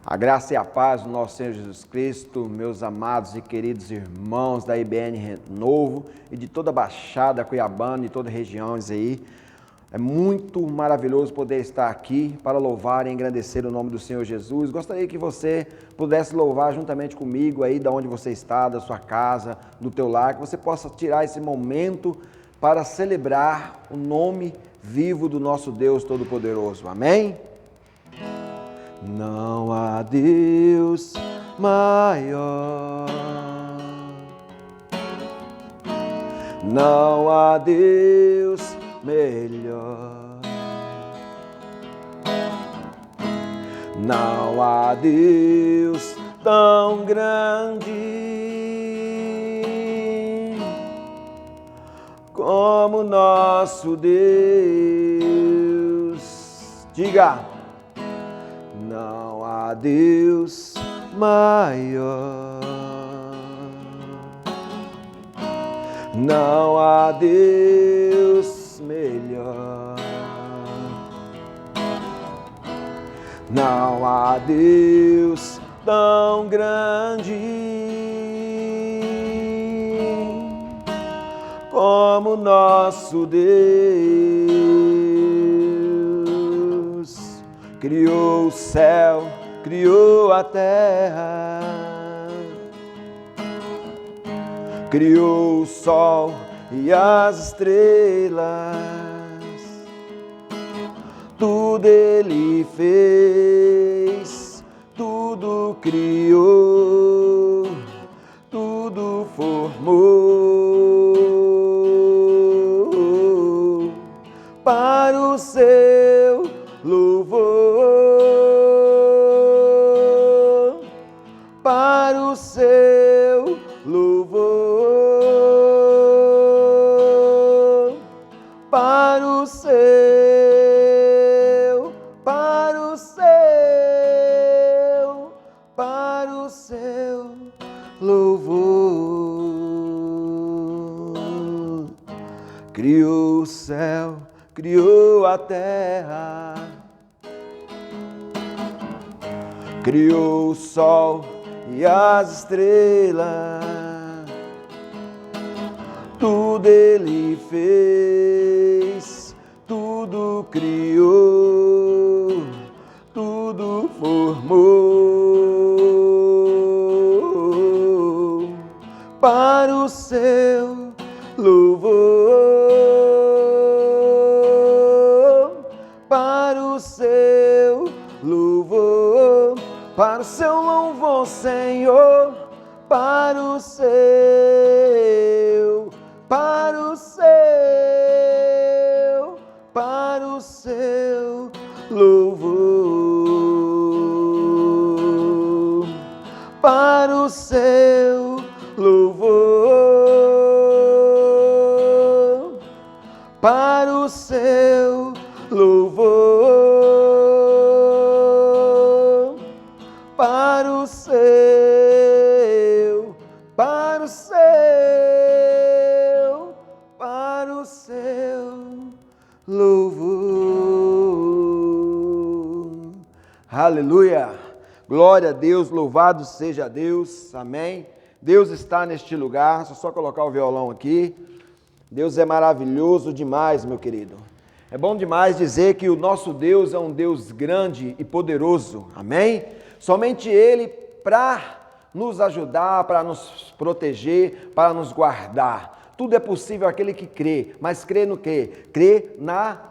A graça e a paz do nosso Senhor Jesus Cristo, meus amados e queridos irmãos da IBN Renovo e de toda a Baixada Cuiabana e toda a região aí. É muito maravilhoso poder estar aqui para louvar e engrandecer o nome do Senhor Jesus. Gostaria que você pudesse louvar juntamente comigo aí da onde você está, da sua casa, do teu lar, que você possa tirar esse momento para celebrar o nome vivo do nosso Deus Todo-Poderoso. Amém? Não há Deus maior, não há Deus melhor, não há Deus tão grande como nosso Deus. Diga! Não há Deus maior, não há Deus melhor, não há Deus tão grande como nosso Deus. Criou o céu, criou a terra, criou o sol e as estrelas, tudo Ele fez, tudo criou, tudo formou para o seu louvor, para o seu louvor, para o seu louvor. Criou o céu, criou a terra, criou o sol e as estrelas, tudo Ele fez, tudo criou, tudo formou para o seu louvor, para o seu louvor, para o seu louvor, Senhor, para o seu louvor, para o seu louvor, para o seu louvor, para o seu louvor. Aleluia! Glória a Deus, louvado seja Deus, amém? Deus está neste lugar, deixa eu só colocar o violão aqui. Deus é maravilhoso demais, meu querido. É bom demais dizer que o nosso Deus é um Deus grande e poderoso, amém? Somente Ele para nos ajudar, para nos proteger, para nos guardar. Tudo é possível àquele que crê, mas crê no quê? Crê na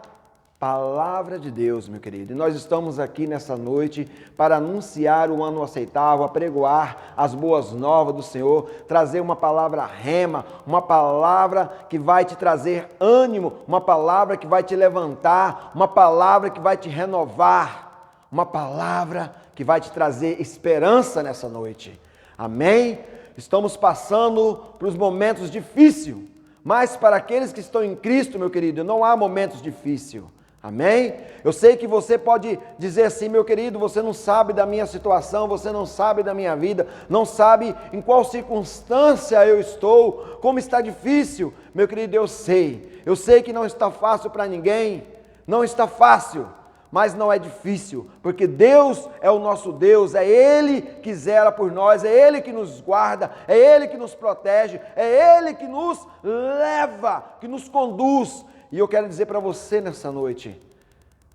Palavra de Deus, meu querido. E nós estamos aqui nessa noite para anunciar o ano aceitável, apregoar as boas novas do Senhor, trazer uma palavra rema, uma palavra que vai te trazer ânimo, uma palavra que vai te levantar, uma palavra que vai te renovar, uma palavra que vai te trazer esperança nessa noite. Amém? Estamos passando por os momentos difíceis, mas para aqueles que estão em Cristo, meu querido, não há momentos difíceis. Amém? Eu sei que você pode dizer assim, meu querido, você não sabe da minha situação, você não sabe da minha vida, não sabe em qual circunstância eu estou, como está difícil. Meu querido, eu sei que não está fácil para ninguém, não está fácil, mas não é difícil, porque Deus é o nosso Deus, é Ele que zela por nós, é Ele que nos guarda, é Ele que nos protege, é Ele que nos leva, que nos conduz. E eu quero dizer para você nessa noite,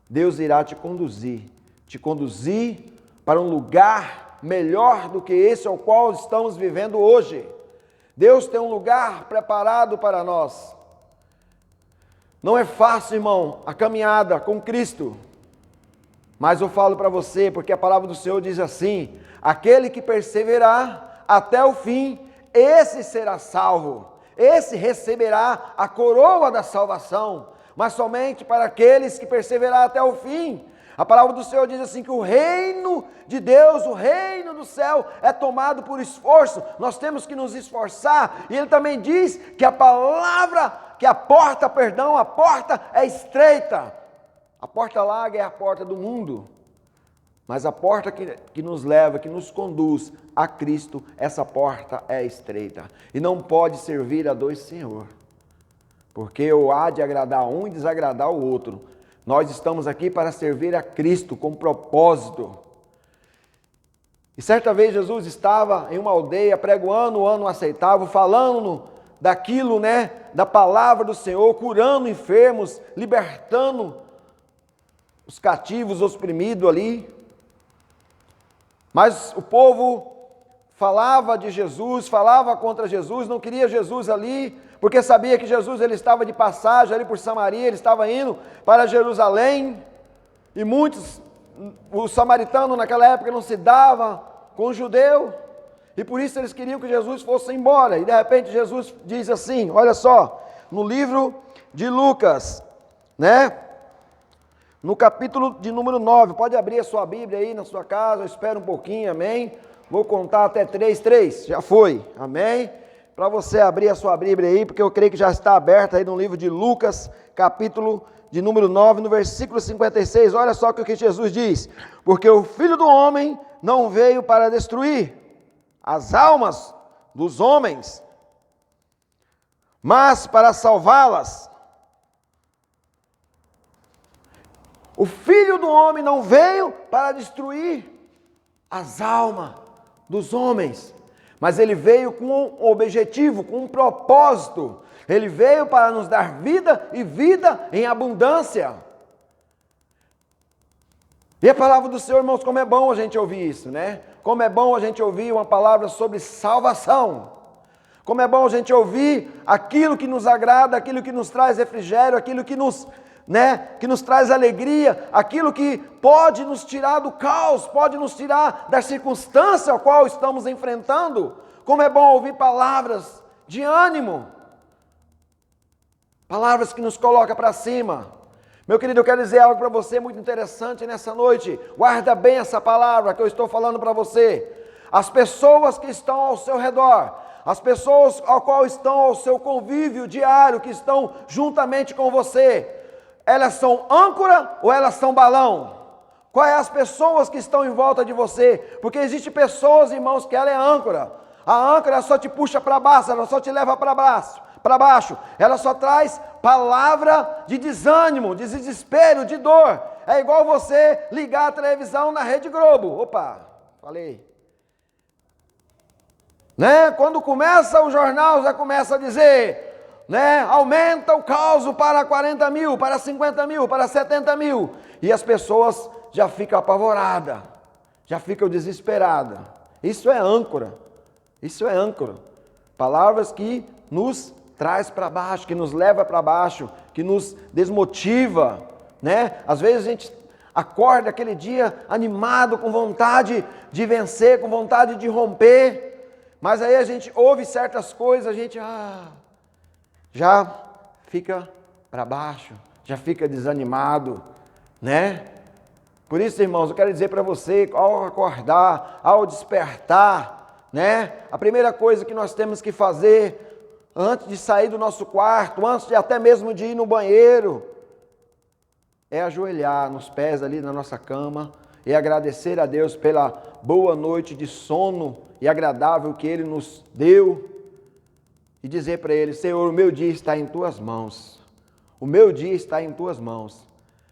Deus irá te conduzir para um lugar melhor do que esse ao qual estamos vivendo hoje. Deus tem um lugar preparado para nós. Não é fácil, irmão, a caminhada com Cristo. Mas eu falo para você, porque a palavra do Senhor diz assim: aquele que perseverar até o fim, esse será salvo. Esse receberá a coroa da salvação, mas somente para aqueles que perseverar até o fim. A palavra do Senhor diz assim que o reino de Deus, o reino do céu é tomado por esforço. Nós temos que nos esforçar. E ele também diz que a porta é estreita. A porta larga é a porta do mundo. Mas a porta que nos leva, que nos conduz a Cristo, essa porta é estreita. E não pode servir a dois senhores. Porque ou há de agradar um e desagradar o outro. Nós estamos aqui para servir a Cristo com propósito. E certa vez Jesus estava em uma aldeia pregoando o ano aceitável, falando daquilo, da palavra do Senhor, curando enfermos, libertando os cativos, os oprimidos ali. Mas o povo falava de Jesus, falava contra Jesus, não queria Jesus ali, porque sabia que Jesus ele estava de passagem ali por Samaria, ele estava indo para Jerusalém, e os samaritanos naquela época não se davam com o judeu, e por isso eles queriam que Jesus fosse embora, e de repente Jesus diz assim, olha só, no livro de Lucas, no capítulo de número 9, pode abrir a sua Bíblia aí na sua casa, eu espero um pouquinho, amém? Vou contar até 3, já foi, amém? Para você abrir a sua Bíblia aí, porque eu creio que já está aberta aí no livro de Lucas, capítulo de número 9, no versículo 56, olha só o que Jesus diz, porque o Filho do Homem não veio para destruir as almas dos homens, mas para salvá-las. O Filho do Homem não veio para destruir as almas dos homens, mas ele veio com um objetivo, com um propósito. Ele veio para nos dar vida e vida em abundância. E a palavra do Senhor, irmãos, como é bom a gente ouvir isso, Como é bom a gente ouvir uma palavra sobre salvação. Como é bom a gente ouvir aquilo que nos agrada, aquilo que nos traz refrigério, aquilo que nos traz alegria, aquilo que pode nos tirar do caos, pode nos tirar da circunstância a qual estamos enfrentando. Como é bom ouvir palavras de ânimo, palavras que nos colocam para cima. Meu querido, eu quero dizer algo para você muito interessante nessa noite. Guarda bem essa palavra que eu estou falando para você. As pessoas que estão ao seu redor, as pessoas ao qual estão ao seu convívio diário, que estão juntamente com você, elas são âncora ou elas são balão? Quais as pessoas que estão em volta de você? Porque existem pessoas, irmãos, que ela é âncora. A âncora só te puxa para baixo, ela só te leva para baixo. Ela só traz palavra de desânimo, de desespero, de dor. É igual você ligar a televisão na Rede Globo. Opa, falei. Quando começa o jornal, já começa a dizer... aumenta o caos para 40 mil, para 50 mil, para 70 mil, e as pessoas já ficam apavoradas, já ficam desesperadas. Isso é âncora, palavras que nos traz para baixo, que nos leva para baixo, que nos desmotiva, Às vezes a gente acorda aquele dia animado, com vontade de vencer, com vontade de romper, mas aí a gente ouve certas coisas, a gente já fica para baixo, já fica desanimado, Por isso, irmãos, eu quero dizer para você, ao acordar, ao despertar, A primeira coisa que nós temos que fazer, antes de sair do nosso quarto, antes de até mesmo de ir no banheiro, é ajoelhar nos pés ali na nossa cama e agradecer a Deus pela boa noite de sono e agradável que Ele nos deu. E dizer para Ele, Senhor, o meu dia está em Tuas mãos. O meu dia está em Tuas mãos.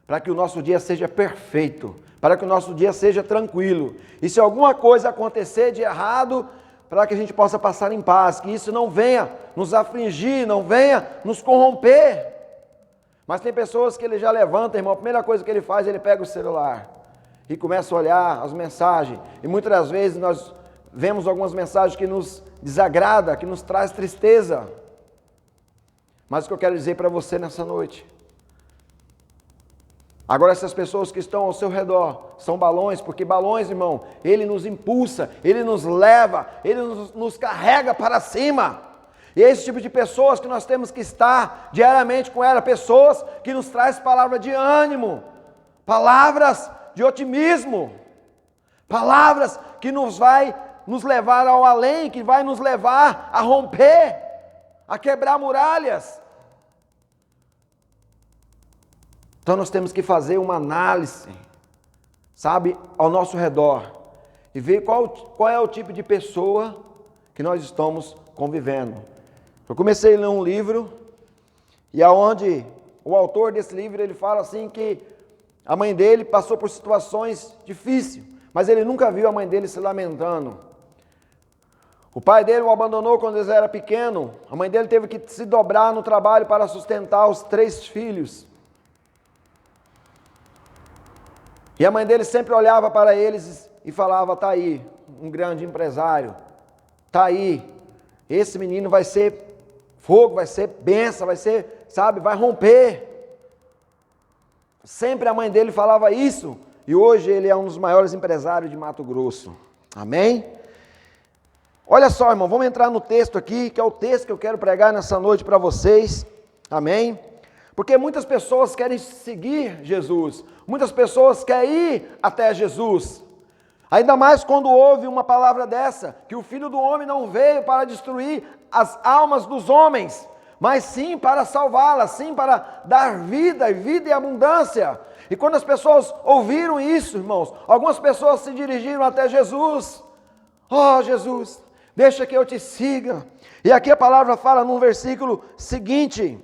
para que o nosso dia seja perfeito, para que o nosso dia seja tranquilo. E se alguma coisa acontecer de errado, para que a gente possa passar em paz, que isso não venha nos afligir, não venha nos corromper. Mas tem pessoas que ele já levanta, irmão, a primeira coisa que ele faz, ele pega o celular e começa a olhar as mensagens. E muitas das vezes nós vemos algumas mensagens que nos desagrada, que nos traz tristeza. Mas o que eu quero dizer para você nessa noite, agora essas pessoas que estão ao seu redor são balões, porque balões, irmão, ele nos impulsa, ele nos leva, ele nos carrega para cima. E é esse tipo de pessoas que nós temos que estar diariamente com ela, pessoas que nos trazem palavra de ânimo, palavras de otimismo, palavras que vai nos levar ao além, que vai nos levar a romper, a quebrar muralhas. Então nós temos que fazer uma análise, sabe, ao nosso redor e ver qual é o tipo de pessoa que nós estamos convivendo. Eu comecei a ler um livro e aonde o autor desse livro ele fala assim que a mãe dele passou por situações difíceis, mas ele nunca viu a mãe dele se lamentando. O pai dele o abandonou quando ele era pequeno, a mãe dele teve que se dobrar no trabalho para sustentar os 3 filhos. E a mãe dele sempre olhava para eles e falava, tá aí, um grande empresário, tá aí, esse menino vai ser fogo, vai ser bênção, vai ser, sabe, vai romper. Sempre a mãe dele falava isso, e hoje ele é um dos maiores empresários de Mato Grosso. Amém? Olha só, irmão, vamos entrar no texto aqui, que é o texto que eu quero pregar nessa noite para vocês. Amém? Porque muitas pessoas querem seguir Jesus, muitas pessoas querem ir até Jesus. Ainda mais quando ouve uma palavra dessa, que o Filho do Homem não veio para destruir as almas dos homens, mas sim para salvá-las, sim para dar vida, vida e abundância. E quando as pessoas ouviram isso, irmãos, algumas pessoas se dirigiram até Jesus. Oh, Jesus, deixa que eu te siga. E aqui a palavra fala no versículo seguinte,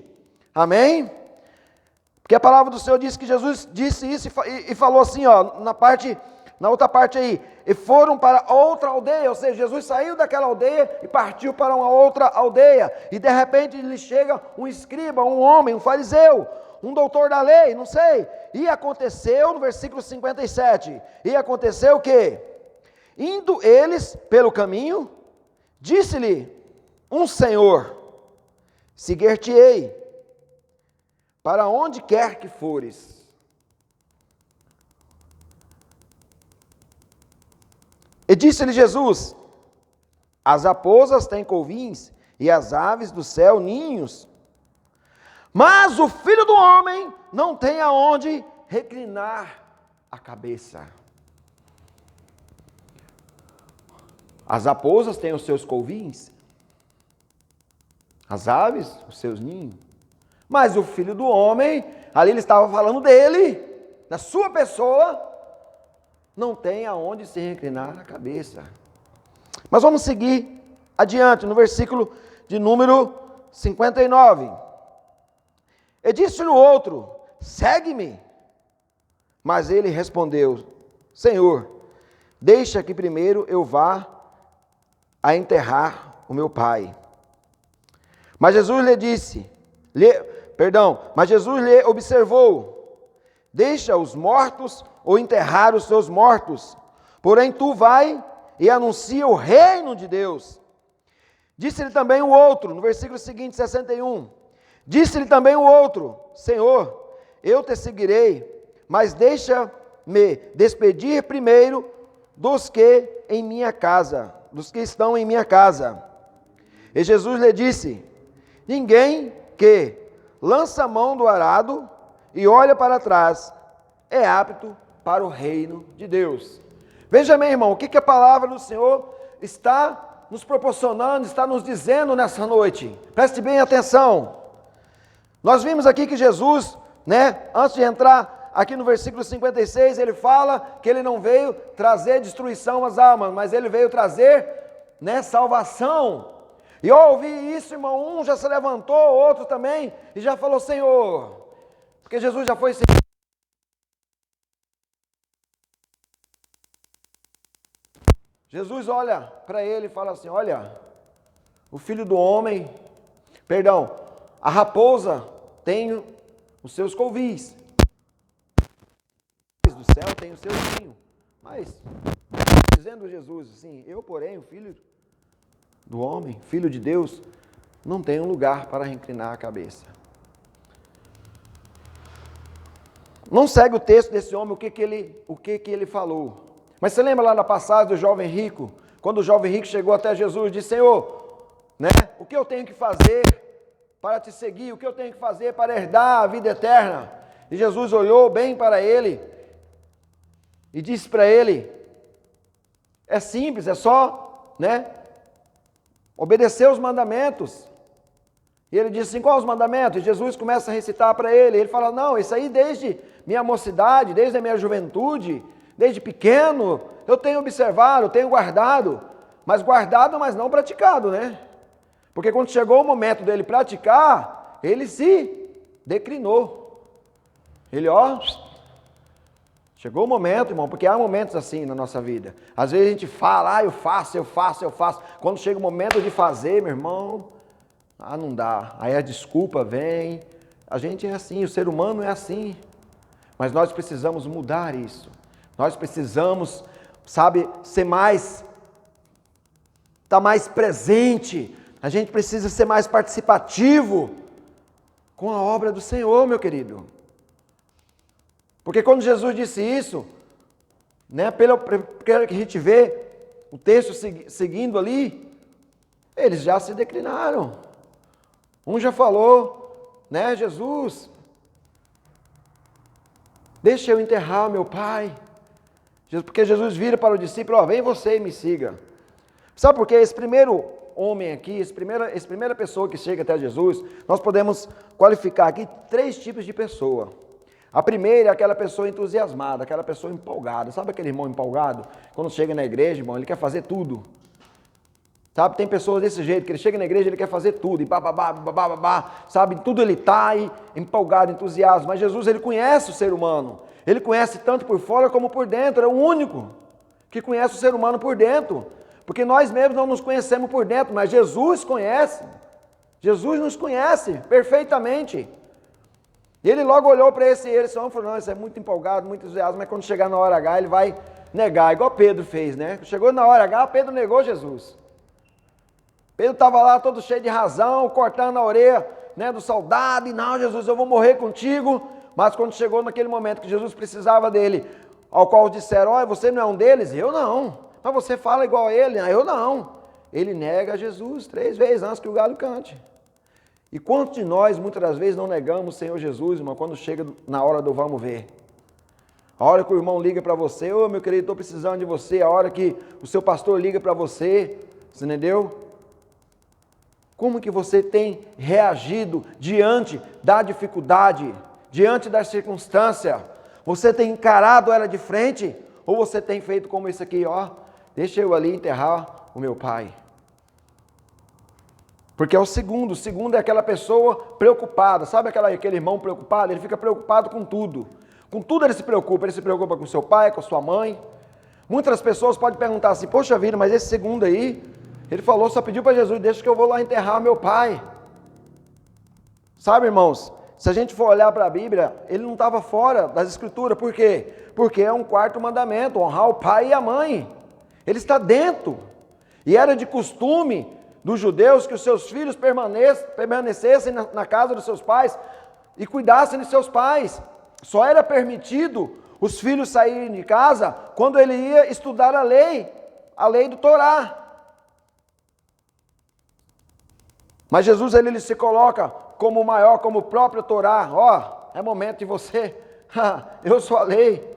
amém? Porque a palavra do Senhor diz que Jesus disse isso e falou assim, ó, na outra parte aí, e foram para outra aldeia, ou seja, Jesus saiu daquela aldeia e partiu para uma outra aldeia, e de repente lhe chega um escriba, um homem, um fariseu, um doutor da lei, não sei, e aconteceu, no versículo 57, e aconteceu que, indo eles pelo caminho, disse-lhe um senhor, seguir-te-ei, para onde quer que fores. E disse-lhe Jesus, as raposas têm covins, e as aves do céu ninhos, mas o Filho do Homem não tem aonde reclinar a cabeça. As raposas têm os seus covins, as aves os seus ninhos, mas o Filho do Homem, ali ele estava falando dele, da sua pessoa, não tem aonde se reclinar a cabeça. Mas vamos seguir adiante, no versículo de número 59. E disse-lhe o outro, segue-me. Mas ele respondeu, Senhor, deixa que primeiro eu vá a enterrar o meu pai. Mas Jesus lhe observou, deixa os mortos ou enterrar os seus mortos, porém tu vai e anuncia o reino de Deus. Disse-lhe também o outro, no versículo seguinte, 61, disse-lhe também o outro, Senhor, eu te seguirei, mas deixa-me despedir primeiro dos que estão em minha casa. E Jesus lhe disse, ninguém que lança a mão do arado e olha para trás é apto para o reino de Deus. Veja bem, irmão, o que a palavra do Senhor está nos proporcionando, está nos dizendo nessa noite. Preste bem atenção. Nós vimos aqui que Jesus, antes de entrar aqui no versículo 56, ele fala que ele não veio trazer destruição às almas, mas ele veio trazer, salvação. E eu ouvi isso, irmão, um já se levantou, outro também, e já falou, Senhor, porque Jesus já foi Jesus olha para ele e fala assim, olha, o filho do homem, perdão, a raposa tem os seus covis, do céu tem o seu ninho, mas, dizendo Jesus assim, eu porém, o filho do homem, filho de Deus, não tem um lugar para reclinar a cabeça. Não segue o texto desse homem, o que ele falou. Mas você lembra lá na passagem do jovem rico? Quando o jovem rico chegou até Jesus e disse, Senhor, né, o que eu tenho que fazer para te seguir? O que eu tenho que fazer para herdar a vida eterna? E Jesus olhou bem para ele e disse para ele, é simples, é só, né, obedecer os mandamentos. E ele disse assim, quais os mandamentos? E Jesus começa a recitar para ele. Ele fala, não, isso aí desde minha mocidade, desde a minha juventude, desde pequeno, eu tenho observado, eu tenho guardado. Mas guardado, mas não praticado, né? Porque quando chegou o momento dele praticar, ele se declinou. Ele, chegou o momento, irmão, porque há momentos assim na nossa vida. Às vezes a gente fala, eu faço. Quando chega o momento de fazer, meu irmão, não dá. Aí a desculpa vem. A gente é assim, o ser humano é assim. Mas nós precisamos mudar isso. Nós precisamos, ser mais, estar mais presente. A gente precisa ser mais participativo com a obra do Senhor, meu querido. Porque quando Jesus disse isso, né, pelo que a gente vê, o texto seguindo ali, eles já se declinaram. Um já falou, né, Jesus, deixa eu enterrar meu pai. Porque Jesus vira para o discípulo, vem você e me siga. Sabe por quê? Esse primeiro homem aqui, essa primeira pessoa que chega até Jesus, nós podemos qualificar aqui 3 tipos de pessoa. A primeira é aquela pessoa entusiasmada, aquela pessoa empolgada. Sabe aquele irmão empolgado? Quando chega na igreja, irmão, ele quer fazer tudo. Sabe, tem pessoas desse jeito, que ele chega na igreja, ele quer fazer tudo, e sabe, tudo ele está empolgado, entusiasmo. Mas Jesus, ele conhece o ser humano. Ele conhece tanto por fora como por dentro, é o único que conhece o ser humano por dentro. Porque nós mesmos não nos conhecemos por dentro, mas Jesus conhece. Jesus nos conhece perfeitamente. E ele logo olhou para esse homem e falou, não, esse é muito empolgado, muito entusiasmo, mas quando chegar na hora H, ele vai negar, igual Pedro fez, né? Chegou na hora H, Pedro negou Jesus. Pedro estava lá todo cheio de razão, cortando a orelha, né, do soldado, e não, Jesus, eu vou morrer contigo. Mas quando chegou naquele momento que Jesus precisava dele, ao qual disseram, você não é um deles? Eu não. Mas você fala igual a ele? Eu não. Ele nega Jesus 3 vezes antes que o galo cante. E quantos de nós, muitas das vezes, não negamos o Senhor Jesus, irmão, quando chega na hora do vamos ver? A hora que o irmão liga para você, meu querido, estou precisando de você. A hora que o seu pastor liga para você, você entendeu? Como que você tem reagido diante da dificuldade, diante da circunstância? Você tem encarado ela de frente? Ou você tem feito como isso aqui, deixa eu ali enterrar o meu pai? Porque é o segundo é aquela pessoa preocupada, sabe aquele irmão preocupado? Ele fica preocupado com tudo ele se preocupa com seu pai, com sua mãe. Muitas pessoas podem perguntar assim, poxa vida, mas esse segundo aí, ele falou, só pediu para Jesus, deixa que eu vou lá enterrar meu pai. Sabe, irmãos, se a gente for olhar para a Bíblia, ele não estava fora das Escrituras, por quê? Porque é um 4º mandamento, honrar o pai e a mãe. Ele está dentro. E era de costume dos judeus que os seus filhos permanecessem na casa dos seus pais e cuidassem de seus pais. Só era permitido os filhos saírem de casa quando ele ia estudar a lei do Torá. Mas Jesus ele se coloca como o maior, como o próprio Torá. É momento de você, eu sou a lei.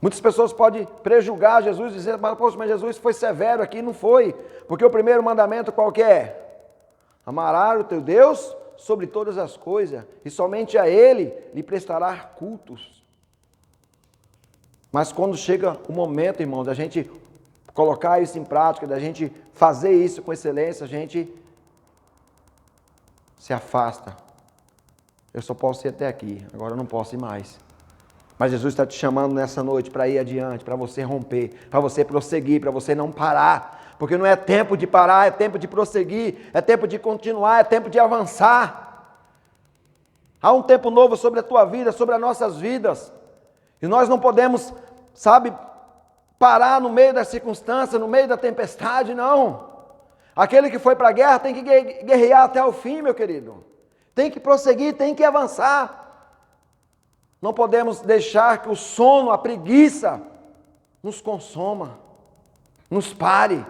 Muitas pessoas podem prejulgar Jesus, dizendo, poxa, mas Jesus foi severo aqui, não foi. Porque o primeiro mandamento qual que é? Amarás o teu Deus sobre todas as coisas, e somente a Ele lhe prestará cultos. Mas quando chega o momento, irmão, da gente colocar isso em prática, da gente fazer isso com excelência, a gente se afasta. Eu só posso ir até aqui, agora eu não posso ir mais. Mas Jesus está te chamando nessa noite para ir adiante, para você romper, para você prosseguir, para você não parar. Porque não é tempo de parar, é tempo de prosseguir, é tempo de continuar, é tempo de avançar. Há um tempo novo sobre a tua vida, sobre as nossas vidas. E nós não podemos, parar no meio da circunstância, no meio da tempestade, não. Aquele que foi para a guerra tem que guerrear até o fim, meu querido. Tem que prosseguir, tem que avançar. Não podemos deixar que o sono, a preguiça, nos consuma, nos pare,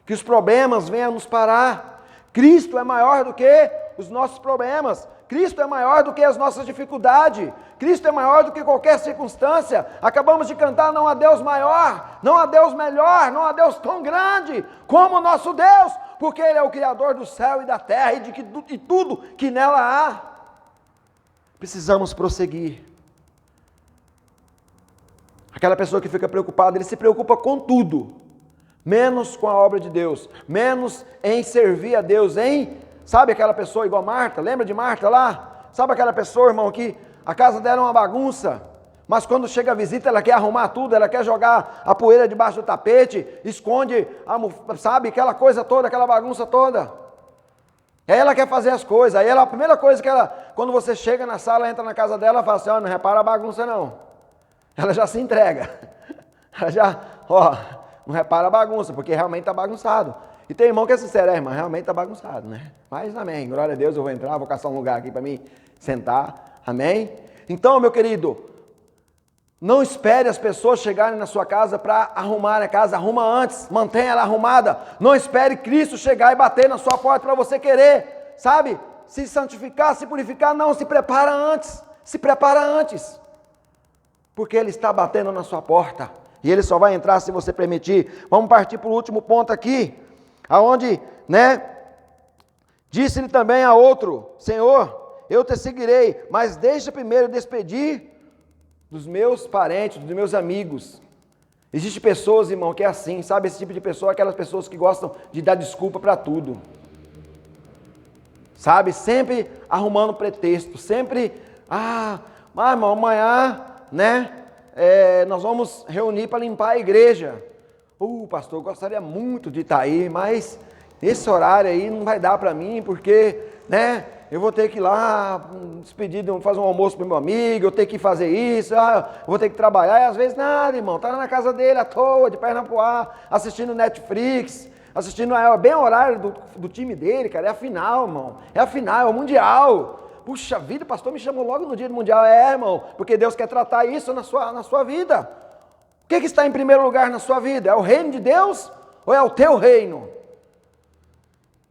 que os problemas venham nos parar. Cristo é maior do que os nossos problemas, Cristo é maior do que as nossas dificuldades, Cristo é maior do que qualquer circunstância. Acabamos de cantar, não há Deus maior, não há Deus melhor, não há Deus tão grande como o nosso Deus, porque Ele é o Criador do céu e da terra e de tudo que nela há. Precisamos prosseguir. Aquela pessoa que fica preocupada, ele se preocupa com tudo, menos com a obra de Deus, menos em servir a Deus, sabe aquela pessoa igual Marta, lembra de Marta lá? Sabe aquela pessoa, irmão, que a casa dela é uma bagunça, mas quando chega a visita ela quer arrumar tudo, ela quer jogar a poeira debaixo do tapete, esconde, sabe, aquela coisa toda, aquela bagunça toda. Aí ela quer fazer as coisas, aí a primeira coisa que ela, quando você chega na sala, entra na casa dela, ela fala assim, não repara a bagunça não. Ela já se entrega, ela já, não repara a bagunça, porque realmente está bagunçado. E tem irmão que é sincero, irmão, realmente está bagunçado, né? Mas amém, glória a Deus, eu vou entrar, vou caçar um lugar aqui para mim sentar, amém? Então, meu querido, não espere as pessoas chegarem na sua casa para arrumar a casa, arruma antes, mantenha ela arrumada. Não espere Cristo chegar e bater na sua porta para você querer, se santificar, se purificar, não, se prepara antes. Porque Ele está batendo na sua porta, e Ele só vai entrar se você permitir. Vamos partir para o último ponto aqui, aonde, disse-lhe também a outro, Senhor, eu te seguirei, mas deixa primeiro despedir dos meus parentes, dos meus amigos. Existem pessoas, irmão, que é assim, esse tipo de pessoa, aquelas pessoas que gostam de dar desculpa para tudo, sempre arrumando pretexto, sempre, mas irmão, amanhã, nós vamos reunir para limpar a igreja. Pastor, eu gostaria muito de estar aí, mas esse horário aí não vai dar para mim, porque, eu vou ter que ir lá, despedir, fazer um almoço para meu amigo, eu tenho que fazer isso, eu vou ter que trabalhar, e às vezes nada, irmão, tá na casa dele à toa, de perna pro ar, assistindo Netflix, é bem o horário do time dele, cara, é a final, irmão, é o Mundial. Puxa vida, o pastor me chamou logo no dia do Mundial. Irmão, porque Deus quer tratar isso na sua vida. O que está em primeiro lugar na sua vida? É o reino de Deus ou é o teu reino? O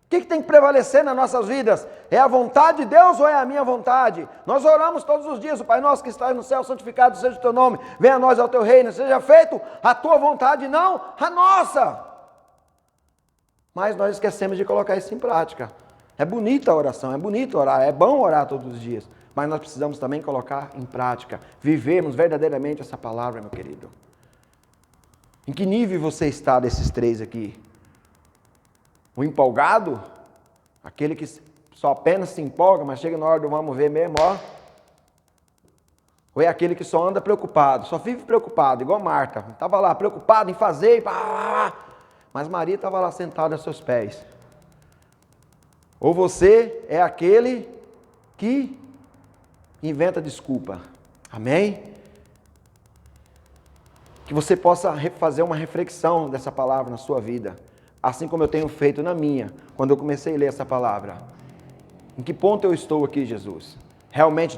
que tem que prevalecer nas nossas vidas? É a vontade de Deus ou é a minha vontade? Nós oramos todos os dias, o Pai nosso que está no céu, santificado seja o teu nome, venha a nós ao teu reino, seja feito a tua vontade, não a nossa. Mas nós esquecemos de colocar isso em prática. É bonita a oração, é bonito orar, é bom orar todos os dias, mas nós precisamos também colocar em prática, vivermos verdadeiramente essa palavra, meu querido. Em que nível você está desses três aqui? O empolgado, aquele que só apenas se empolga, mas chega na hora do vamos ver mesmo, Ou é aquele que só anda preocupado, só vive preocupado, igual Marta, estava lá preocupado em fazer, mas Maria estava lá sentada aos seus pés. Ou você é aquele que inventa desculpa. Amém? Que você possa fazer uma reflexão dessa palavra na sua vida. Assim como eu tenho feito na minha, quando eu comecei a ler essa palavra. Em que ponto eu estou aqui, Jesus? Realmente